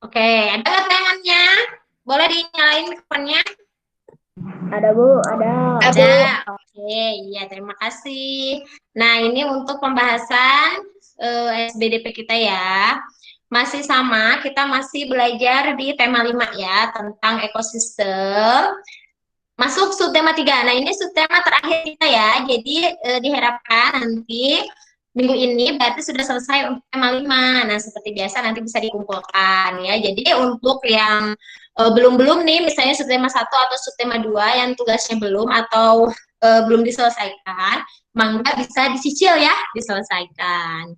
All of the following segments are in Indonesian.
Oke, ada nggak tayangannya? Boleh dinyalain mikrofonnya? Ada Bu, ada. Ada. Oke, iya terima kasih. Nah, ini untuk pembahasan SBDP kita ya. Masih sama, kita masih belajar di tema 5 ya, tentang ekosistem. Masuk subtema 3. Nah, ini subtema terakhir kita ya. Jadi diharapkan nanti minggu ini berarti sudah selesai untuk tema 5. Nah, seperti biasa nanti bisa dikumpulkan ya. Jadi untuk yang belum-belum nih, misalnya subtema 1 atau subtema 2 yang tugasnya belum atau belum diselesaikan, mangga bisa dicicil ya, diselesaikan.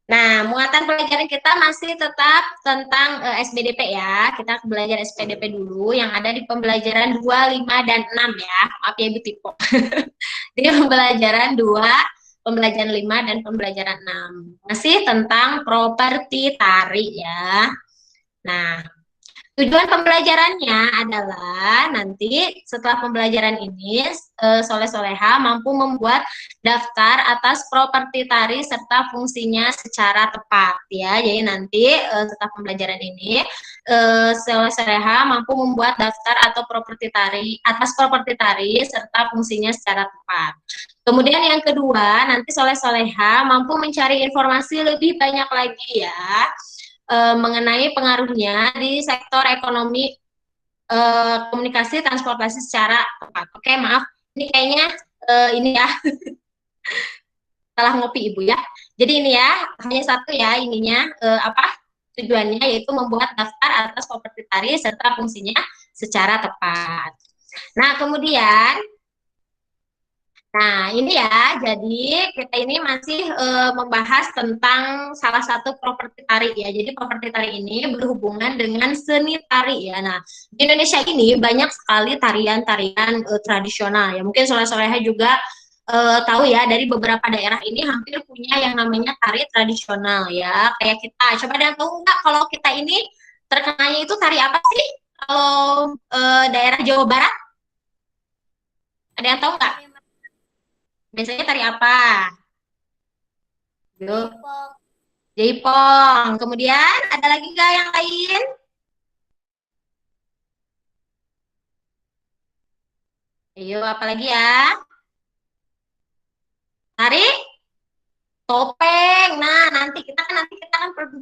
Nah, muatan pelajaran kita masih tetap tentang SBDP ya. Kita belajar SPDP dulu yang ada di pembelajaran 2, 5, dan 6 ya. Maaf ya Ibu Tipo. Jadi pembelajaran 2, pembelajaran 5, dan pembelajaran 6. Masih tentang properti tari ya. Nah, tujuan pembelajarannya adalah nanti setelah pembelajaran ini Soleh Soleha mampu membuat daftar atas properti tari serta fungsinya secara tepat ya. Jadi nanti setelah pembelajaran ini Soleh Soleha mampu membuat daftar atau properti tari atas properti tari serta fungsinya secara tepat. Kemudian yang kedua, nanti Soleh Soleha mampu mencari informasi lebih banyak lagi ya mengenai pengaruhnya di sektor ekonomi komunikasi transportasi secara tepat. Oke, maaf. Ini kayaknya ini ya salah ngopi Ibu ya. Jadi ini ya hanya satu ya ininya apa tujuannya yaitu membuat daftar atas properti tari serta fungsinya secara tepat. Nah, kemudian nah, ini ya, jadi kita ini masih membahas tentang salah satu properti tari ya. Jadi properti tari ini berhubungan dengan seni tari ya. Nah, di Indonesia ini banyak sekali tarian-tarian tradisional ya. Mungkin soleh-soleha juga tahu ya, dari beberapa daerah ini hampir punya yang namanya tari tradisional ya. Kayak kita, coba ada yang tahu nggak kalau kita ini terkenalnya itu tari apa sih? Kalau daerah Jawa Barat, ada yang tahu nggak? Biasanya tari apa? Yuk. Jaipong. Kemudian ada lagi nggak yang lain? Ayo, apa lagi ya? Tari topeng. Nah, nanti kita kan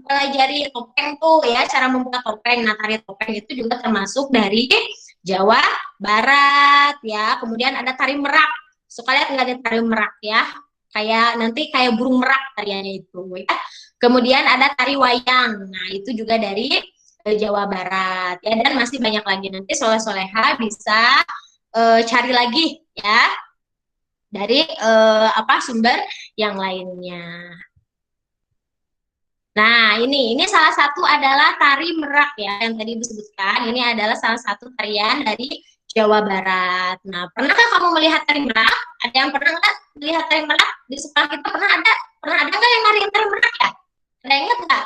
pelajari topeng tuh ya, cara membuat topeng. Nah, tari topeng itu juga termasuk dari Jawa Barat ya. Kemudian ada tari merak. Suka lihat nggak ada tari merak ya? Kayak burung merak tariannya itu ya. Kemudian ada tari wayang. Nah, itu juga dari Jawa Barat ya, dan masih banyak lagi. Nanti soleh-soleha bisa cari lagi ya dari apa sumber yang lainnya. Nah, ini salah satu adalah tari merak ya yang tadi disebutkan. Ini adalah salah satu tarian dari Jawa Barat. Nah, pernahkah kamu melihat tari merak? Ada yang pernah nggak melihat tari merak? Di sekolah kita pernah ada nggak yang nari tari merak ya? Ada yang ingat nggak?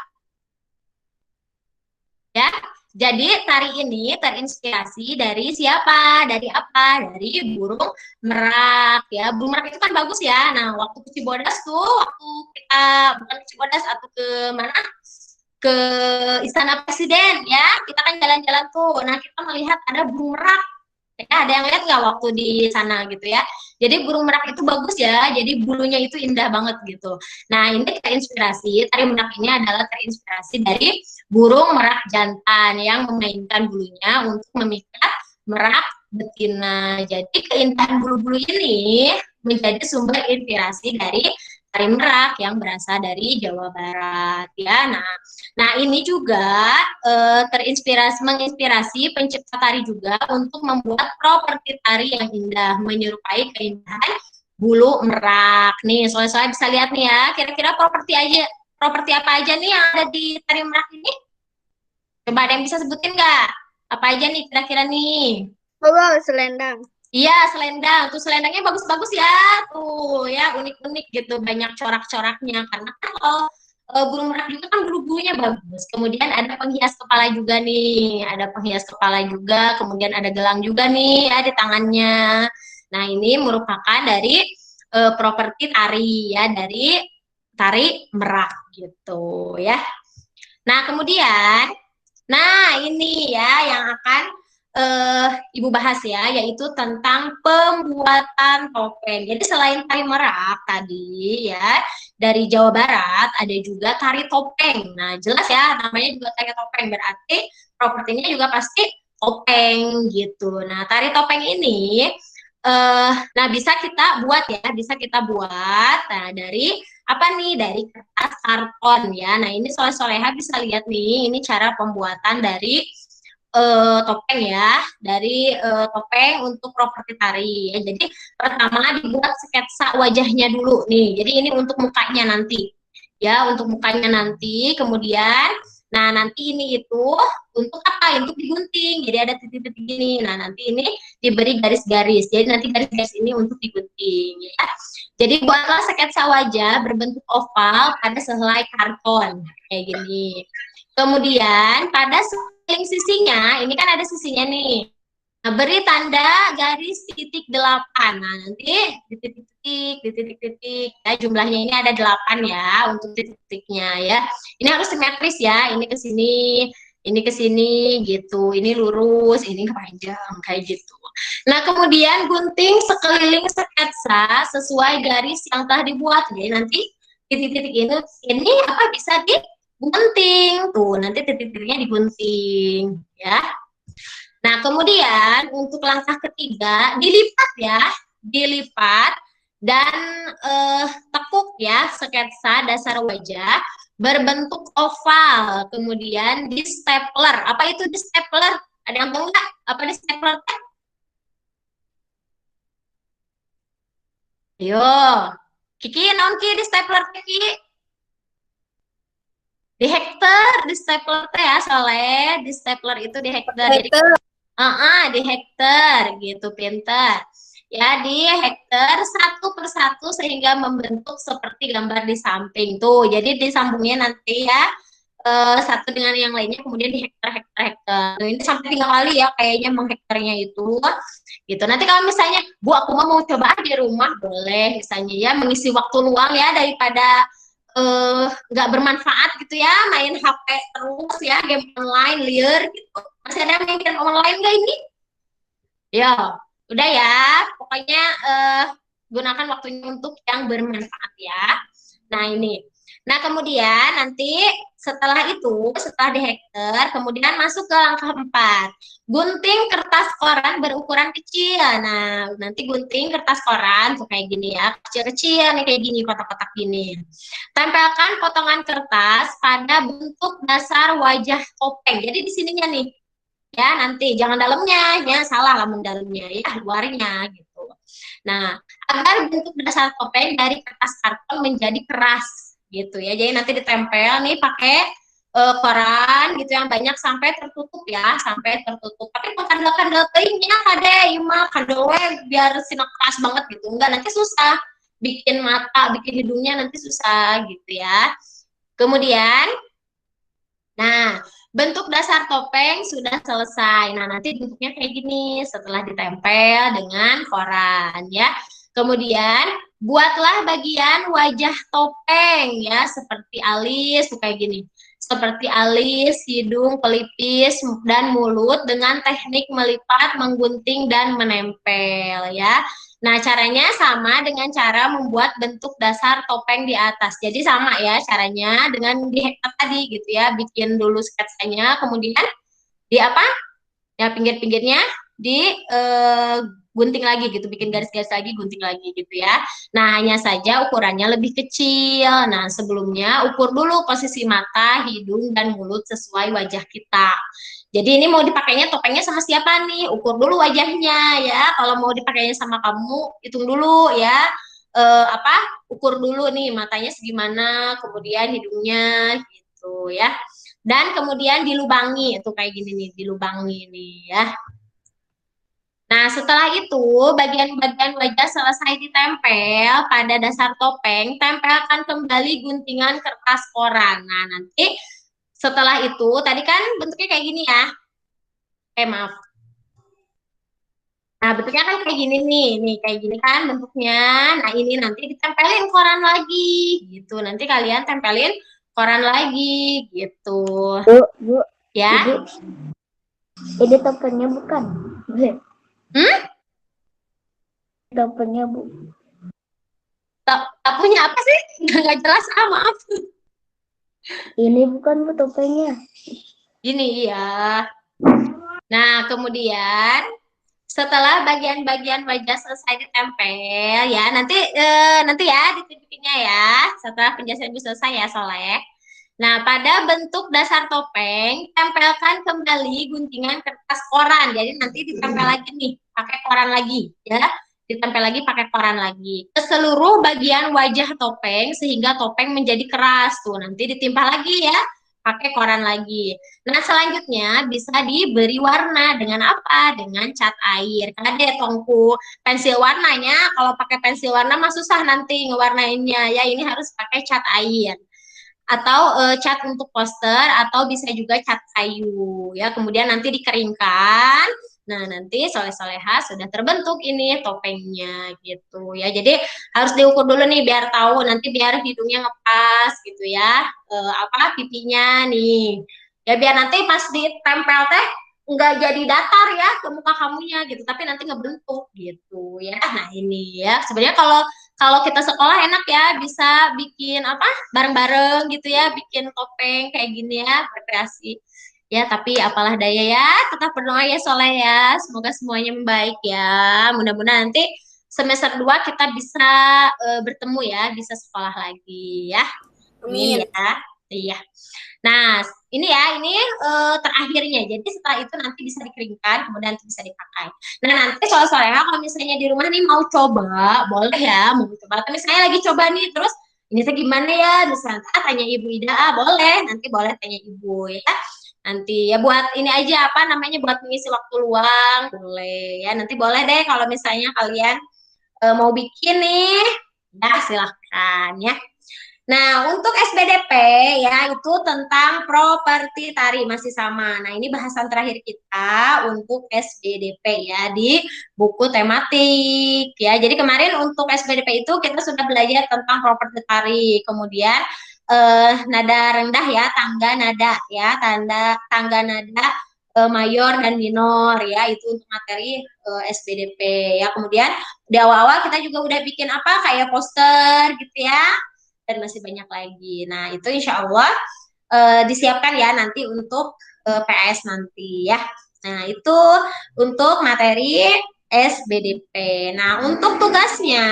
Ya. Jadi tari ini terinspirasi dari siapa? Dari apa? Dari burung merak ya. Burung merak itu kan bagus ya. Nah, waktu ke Cibodas tuh, waktu kita bukan ke Cibodas atau ke mana? Ke Istana Presiden ya. Kita kan jalan-jalan tuh. Nah, kita melihat ada burung merak. Ya, ada yang lihat nggak waktu di sana gitu ya. Jadi burung merak itu bagus ya. Jadi bulunya itu indah banget gitu. Nah, ini terinspirasi. Tari merak ini adalah terinspirasi dari burung merak jantan yang memainkan bulunya untuk memikat merak betina. Jadi keindahan bulu-bulu ini menjadi sumber inspirasi dari tari merak yang berasal dari Jawa Barat ya. Nah, ini juga menginspirasi pencipta tari juga untuk membuat properti tari yang indah menyerupai keindahan bulu merak. Nih, soalnya bisa lihat nih ya, kira-kira properti apa aja nih yang ada di tari merak ini? Coba ada yang bisa sebutin nggak? Apa aja nih kira-kira nih? Oh, selendang. Iya, selendang. Tuh selendangnya bagus-bagus ya. Tuh ya, unik-unik gitu. Banyak corak-coraknya. Karena kan kalau burung merak juga kan bulu-bulunya bagus. Kemudian ada penghias kepala juga nih. Ada penghias kepala juga. Kemudian ada gelang juga nih ya di tangannya. Nah, ini merupakan dari properti tari ya. Dari tari merak gitu ya. Nah, kemudian, nah ini ya yang akan Ibu bahas ya, yaitu tentang pembuatan topeng. Jadi selain tari merak tadi ya, dari Jawa Barat ada juga tari topeng. Nah, jelas ya, namanya juga tari topeng, berarti propertinya juga pasti topeng gitu. Nah, tari topeng ini nah bisa kita buat ya, bisa kita buat nah dari apa nih? Dari kertas karton ya. Nah, ini soleha bisa lihat nih, ini cara pembuatan dari topeng ya, dari topeng untuk properti tari ya. Jadi pertama dibuat sketsa wajahnya dulu nih. Jadi ini untuk mukanya nanti ya, untuk mukanya nanti. Kemudian nah nanti ini itu untuk apa? Untuk digunting. Jadi ada titik-titik gini. Nah, nanti ini diberi garis-garis. Jadi nanti garis-garis ini untuk digunting ya. Jadi buatlah sketsa wajah berbentuk oval pada sehelai karton kayak gini. Kemudian pada sekeliling sisinya, ini kan ada sisinya nih. Nah, beri tanda garis titik 8. Nah, nanti di titik-titik, di titik-titik. Ya, jumlahnya ini ada 8 ya untuk titik-titiknya ya. Ini harus simetris ya. Ini ke sini gitu. Ini lurus, ini panjang kayak gitu. Nah, kemudian gunting sekeliling sketsa sesuai garis yang telah dibuat. Jadi nanti titik-titik ini apa bisa digunting. Tuh, nanti titik-titiknya digunting ya. Nah, kemudian untuk langkah ketiga, dilipat ya, dilipat dan tekuk ya sketsa dasar wajah berbentuk oval. Kemudian di stapler. Apa itu di stapler? Ada yang tahu nggak? Apa di stapler? Ayo, Kiki, naon Ki di stapler Kiki? Di hektar, di stapler teh ya, soalnya di stapler itu di hektar. Jadi di hektar gitu, pintar. Ya, di hektar satu persatu sehingga membentuk seperti gambar di samping tuh. Jadi disambungnya nanti ya satu dengan yang lainnya, kemudian di hektar hektar hektar. Nah, ini sampai 3 kali ya kayaknya menghektarnya itu. Gitu. Nanti kalau misalnya, Bu, aku mau coba di rumah, boleh misalnya ya mengisi waktu luang ya daripada nggak bermanfaat gitu ya, main HP terus ya, game online liar gitu. Masih ada main game online nggak ini? Ya, udah ya. Pokoknya gunakan waktunya untuk yang bermanfaat ya. Nah, ini. Nah, kemudian nanti setelah itu, setelah di hektar, kemudian masuk ke langkah 4. Gunting kertas koran berukuran kecil. Nah, nanti gunting kertas koran tuh kayak gini ya, kecil-kecil nih kayak gini, kotak-kotak gini. Tempelkan potongan kertas pada bentuk dasar wajah topeng. Jadi di sininya nih, ya nanti jangan dalamnya, ya salah lamun dalamnya ya luarnya gitu. Nah, agar bentuk dasar topeng dari kertas karton menjadi keras gitu ya. Jadi nanti ditempel nih pakai koran gitu yang banyak sampai tertutup ya, sampai tertutup. Tapi kandel-kandel teuingnya kade ima kandel biar sinak keras banget gitu. Enggak, nanti susah bikin mata, bikin hidungnya nanti susah gitu ya. Kemudian nah, bentuk dasar topeng sudah selesai. Nah, nanti bentuknya kayak gini setelah ditempel dengan koran ya. Kemudian buatlah bagian wajah topeng ya, seperti alis tuh kayak gini. Seperti alis, hidung, pelipis, dan mulut dengan teknik melipat, menggunting, dan menempel ya. Nah, caranya sama dengan cara membuat bentuk dasar topeng di atas. Jadi sama ya caranya dengan di hektar tadi gitu ya. Bikin dulu sketsanya, kemudian di apa? Ya pinggir-pinggirnya di gunting lagi gitu, bikin garis-garis lagi, gunting lagi gitu ya. Nah, hanya saja ukurannya lebih kecil. Nah, sebelumnya ukur dulu posisi mata, hidung, dan mulut sesuai wajah kita. Jadi ini mau dipakainya topengnya sama siapa nih? Ukur dulu wajahnya ya. Kalau mau dipakainya sama kamu, hitung dulu ya. Apa? Ukur dulu nih matanya segimana, kemudian hidungnya gitu ya. Dan kemudian dilubangi, itu kayak gini nih, dilubangi nih ya. Nah, setelah itu bagian-bagian wajah selesai ditempel pada dasar topeng, tempelkan kembali guntingan kertas koran. Nah, nanti setelah itu, tadi kan bentuknya kayak gini ya. Maaf. Nah, bentuknya kan kayak gini nih kayak gini kan bentuknya. Nah, ini nanti ditempelin koran lagi, gitu. Nanti kalian tempelin koran lagi gitu. Bu, Ya. Ibu, ini topengnya bukan? Hmm? Topengnya, Bu. Tak punya apa sih? Nggak jelas, maaf. Ini bukan, Bu, topengnya. Gini ya. Nah, kemudian setelah bagian-bagian wajah selesai ditempel ya, nanti ya ditunjukinnya ya. Setelah penjelasan Ibu selesai ya, Soleh. Nah, pada bentuk dasar topeng, tempelkan kembali guntingan kertas koran. Jadi nanti ditempel lagi nih, pakai koran lagi ya. Ditempel lagi pakai koran lagi ke seluruh bagian wajah topeng sehingga topeng menjadi keras tuh. Nanti ditimpa lagi ya, pakai koran lagi. Nah, selanjutnya bisa diberi warna dengan apa? Dengan cat air. Karena deh tongku pensil warnanya, kalau pakai pensil warna mah susah nanti ngewarnainnya ya. Ini harus pakai cat air atau cat untuk poster atau bisa juga cat kayu ya. Kemudian nanti dikeringkan. Nah, nanti soleh-soleha sudah terbentuk ini topengnya gitu ya. Jadi harus diukur dulu nih biar tahu nanti biar hidungnya ngepas gitu ya. Apa pipinya nih. Ya biar nanti pas ditempel teh nggak jadi datar ya ke muka kamunya gitu, tapi nanti ngebentuk gitu ya. Nah, ini ya. Sebenarnya kalau kalau kita sekolah enak ya bisa bikin apa bareng-bareng gitu ya, bikin topeng kayak gini ya, berkreasi. Ya, tapi apalah daya ya, tetap berdoa ya Soleh ya. Semoga semuanya membaik ya. Mudah-mudahan nanti semester 2 kita bisa bertemu ya, bisa sekolah lagi ya. Amin Amin. ya. Iya. Nah, ini terakhirnya. Jadi setelah itu nanti bisa dikeringkan, kemudian nanti bisa dipakai. Nah, nanti soal-soalnya kalau misalnya di rumah nih mau coba, boleh ya, mau coba. Atau misalnya lagi coba nih, terus ini tuh gimana ya? Misalnya tanya Ibu Ida, boleh. Nanti boleh tanya Ibu ya. Nanti ya buat ini aja apa namanya buat mengisi waktu luang, boleh ya. Nanti boleh deh kalau misalnya kalian mau bikin nih, ya silahkan ya. Nah, untuk SBDP ya itu tentang properti tari masih sama. Nah, ini bahasan terakhir kita untuk SBDP ya di buku tematik ya. Jadi kemarin untuk SBDP itu kita sudah belajar tentang properti tari. Kemudian nada rendah ya, tangga nada ya, tangga nada mayor dan minor ya, itu untuk materi SBDP ya. Kemudian di awal-awal kita juga udah bikin apa kayak poster gitu ya, dan masih banyak lagi. Nah, itu insya Allah disiapkan ya nanti untuk PS nanti ya. Nah, itu untuk materi SBDP. Nah, untuk tugasnya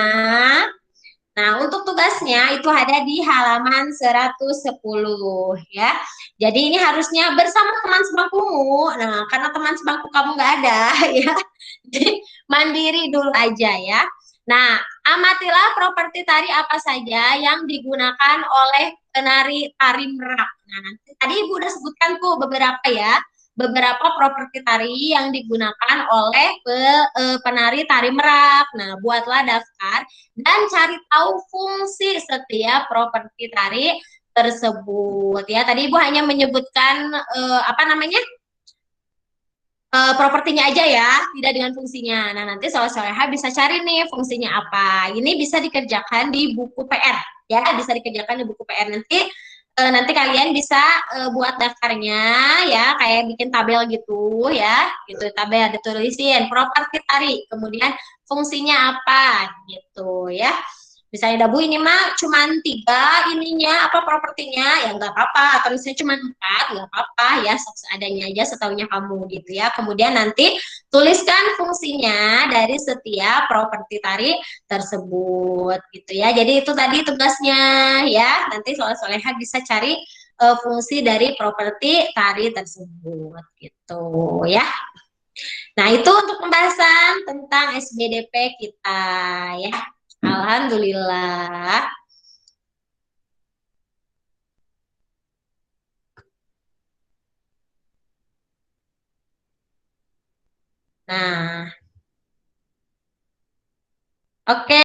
itu ada di halaman 110 ya. Jadi ini harusnya bersama teman sebangkumu. Nah, karena teman sebangku kamu nggak ada ya. Jadi mandiri dulu aja ya. Nah, amatilah properti tari apa saja yang digunakan oleh penari tari merak. Nah, nanti tadi Ibu udah sebutkan tuh beberapa ya, beberapa properti tari yang digunakan oleh penari tari merak. Nah, buatlah daftar dan cari tahu fungsi setiap properti tari tersebut. Ya, tadi Ibu hanya menyebutkan apa namanya? Propertinya aja ya, tidak dengan fungsinya. Nah, nanti soal-soalnya bisa cari nih fungsinya apa. Ini bisa dikerjakan di buku PR, ya, bisa dikerjakan di buku PR. Nanti kalian bisa buat daftarnya ya, kayak bikin tabel gitu ya, gitu tabel ditulisin properti tari, kemudian fungsinya apa gitu ya. Misalnya Dabu ini mah cuman 3 ininya apa propertinya ya nggak apa-apa, atau misalnya cuma 4 nggak apa-apa ya, seadanya aja setahunya kamu gitu ya. Kemudian nanti tuliskan fungsinya dari setiap properti tari tersebut gitu ya. Jadi itu tadi tugasnya ya. Nanti soal-soalnya bisa cari fungsi dari properti tari tersebut gitu ya. Nah, itu untuk pembahasan tentang SBDP kita ya. Alhamdulillah. Nah, oke.